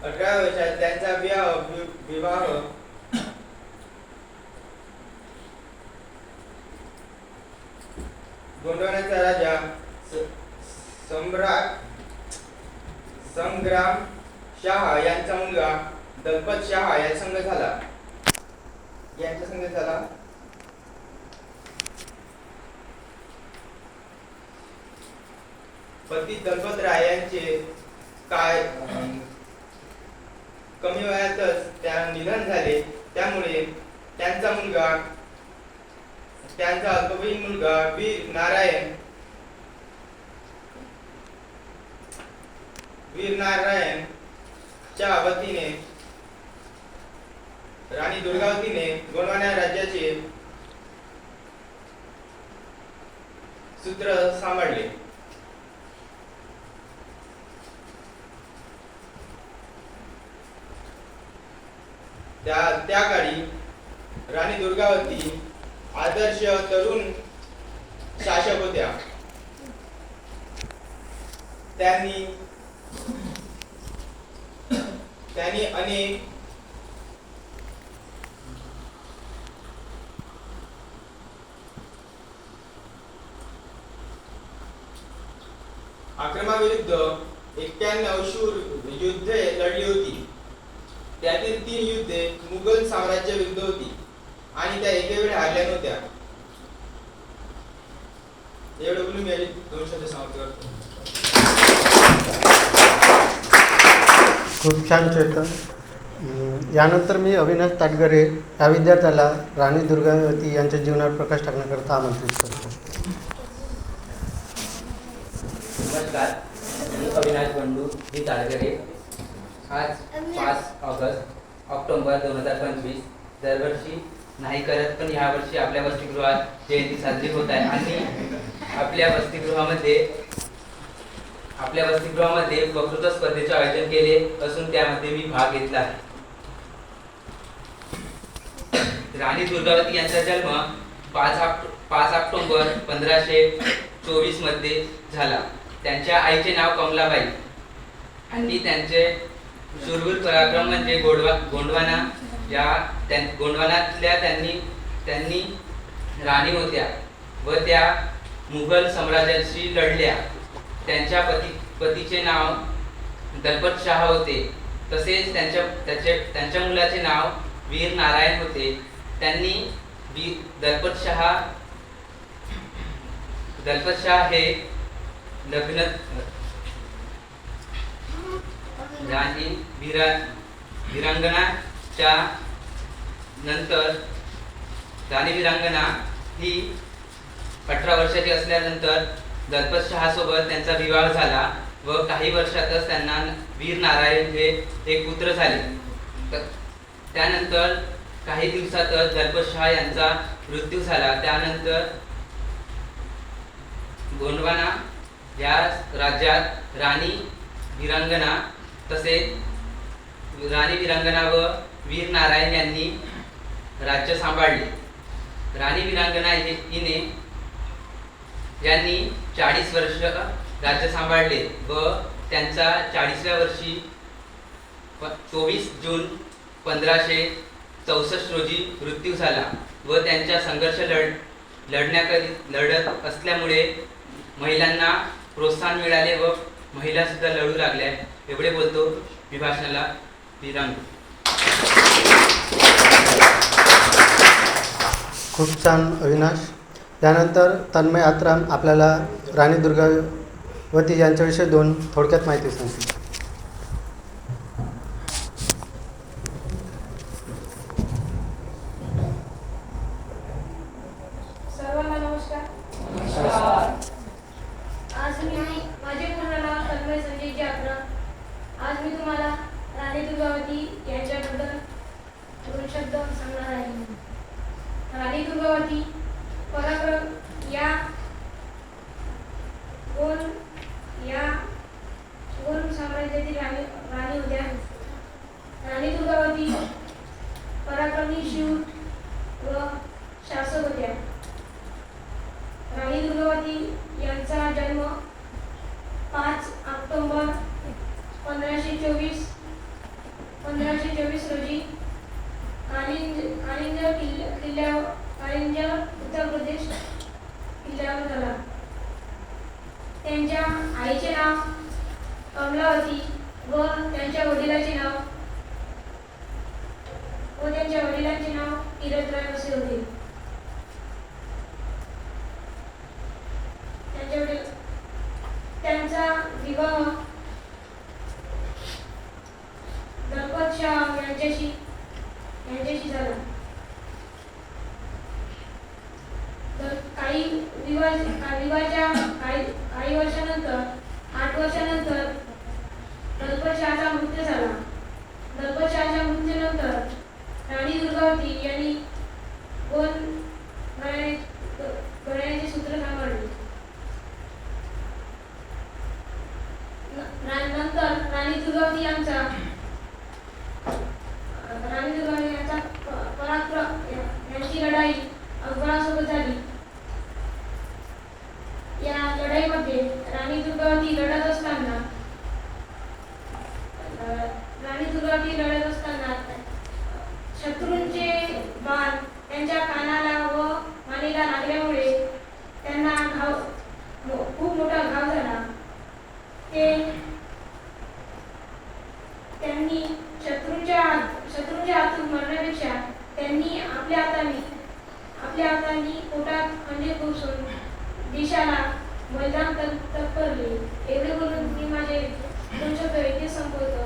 18 वर्षात त्यांचा विवाह गोंडवानाचा राजा सम्राट संग्राम शाह यांचा मुलगा दलपत शाह यांच्या संग झाला. पती दलपतराय यांचे कमी वयातच त्या निधन झाले. त्यामुळे त्यांचा अल्पवयीन मुलगा वीर नारायण च्या वतीने राणी दुर्गावतीने गोंडवाना राज्याचे सूत्र सांभाळले. त्या काळी राणी दुर्गावती आदर्श तरुण शासक होत्या. त्यांनी अनेक आक्रमणाविरुद्ध 91 शूर युद्धे लढली होती. त्यातील 3 युद्धे मुघल साम्राज्य विरुद्ध होती आणि त्या एके वेळी हारल्या नव्हत्या. एवढं बोलून मी 2 शब्द समाप्त करतो. खूप छान चेतन. यानंतर मी अविनाश ताटगरे या विद्यार्थ्याला राणी दुर्गावती यांच्या जीवनावर प्रकाश टाकण्याकरता आमंत्रित करतो. नमस्कार, मी अविनाश बंडू जी ताटगरे. आज 5 ऑक्टोबर 2025 दरवर्षी नाही करत, पण यावर्षी आपल्या वसतिगृहात जयंती साजरी होत आहे आणि आपल्या वसतिगृहामध्ये वक्तृत्व स्पर्धेचे आयोजन केले असून त्यामध्ये मी भाग घेतला आहे. राणी दुर्गावती यांचा जन्म 5 ऑक्टोबर 1524 मध्ये झाला. त्यांच्या आईचे नाव कमलाबाई आणि त्यांचे शूरवीर पराक्रम म्हणजे गोंडवानातल्या त्यांनी राणी होत्या व त्या मुघल साम्राज्याशी लढल्या. त्यांच्या पतीचे नाव दलपत शाह होते. तसेच त्यांच्या मुलाचे नाव वीर नारायण होते. त्यांनी दलपत शाह हे लग्न राणी वीरांगणाच्या नंतर राणी वीरांगणा ही 18 वर्षाची असल्यानंतर दलपत शहासोबत त्यांचा विवाह झाला व काही वर्षातच त्यांना वीर नारायण हे एक पुत्र झाले. त्यानंतर काही दिवसातच दलपत शाह यांचा मृत्यू झाला. त्यानंतर गोंडवाना या राज्यात राणी वीरांगणा व वीर नारायण यांनी राज्य सांभाळले. राणी वीरांगणा यांनी 40 वर्ष राज्य सांभाळले व त्यांचा 40व्या वर्षी 24 जून 1564 रोजी मृत्यू झाला व त्यांचा संघर्ष लढत असल्यामुळे महिलांना प्रोत्साहन मिळाले व महिला सुद्धा लढू लागल्या. एवढे बोलतो मी भाषणाला विराम. खूप छान अविनाश. त्यानंतर तन्मय आत्राम आपल्याला राणी दुर्गावती यांच्याविषयी 2 थोडक्यात माहिती सांगतील. सर्वांना नमस्कार. आज माझे पूर्ण नाव तन्मय संजयजी आत्राम. आज मी तुम्हाला राणी दुर्गावती यांच्याबद्दल 2 शब्द सांगणार आहे. राणी दुर्गावती पराक्रम या गोंड साम्राज्याची आईचे नाव कमलावती व त्यांच्या वडिलांचे नाव किरतराय असे होते. त्यांचा विवाह दलपत शाह यांच्याशी झाला. काही वर्षानंतर 8 वर्षानंतर दलपत शहाचा मृत्यू झाला. दलपत शहाच्या मृत्यूनंतर राणी दुर्गावती यांनी घराण्याचे सूत्र सांभाळले. नंतर राणी दुर्गावती यांचा यांची लढाई अकबरासोबत झाली. या लढाईमध्ये राणी दुर्गावती लढत असताना शत्रूंचे बाण त्यांच्या कानाला व मानेला लागल्यामुळे त्यांना खूप मोठा घाव झाला. त्यांनी शत्रूंच्या हातून मरण्यापेक्षा त्यांनी आपल्या हातांनी पोटात खंजीर घुसून देशाला बलिदान तत्परले. एवढे बोलून मी माझे 2 शब्द इथे संपवतो.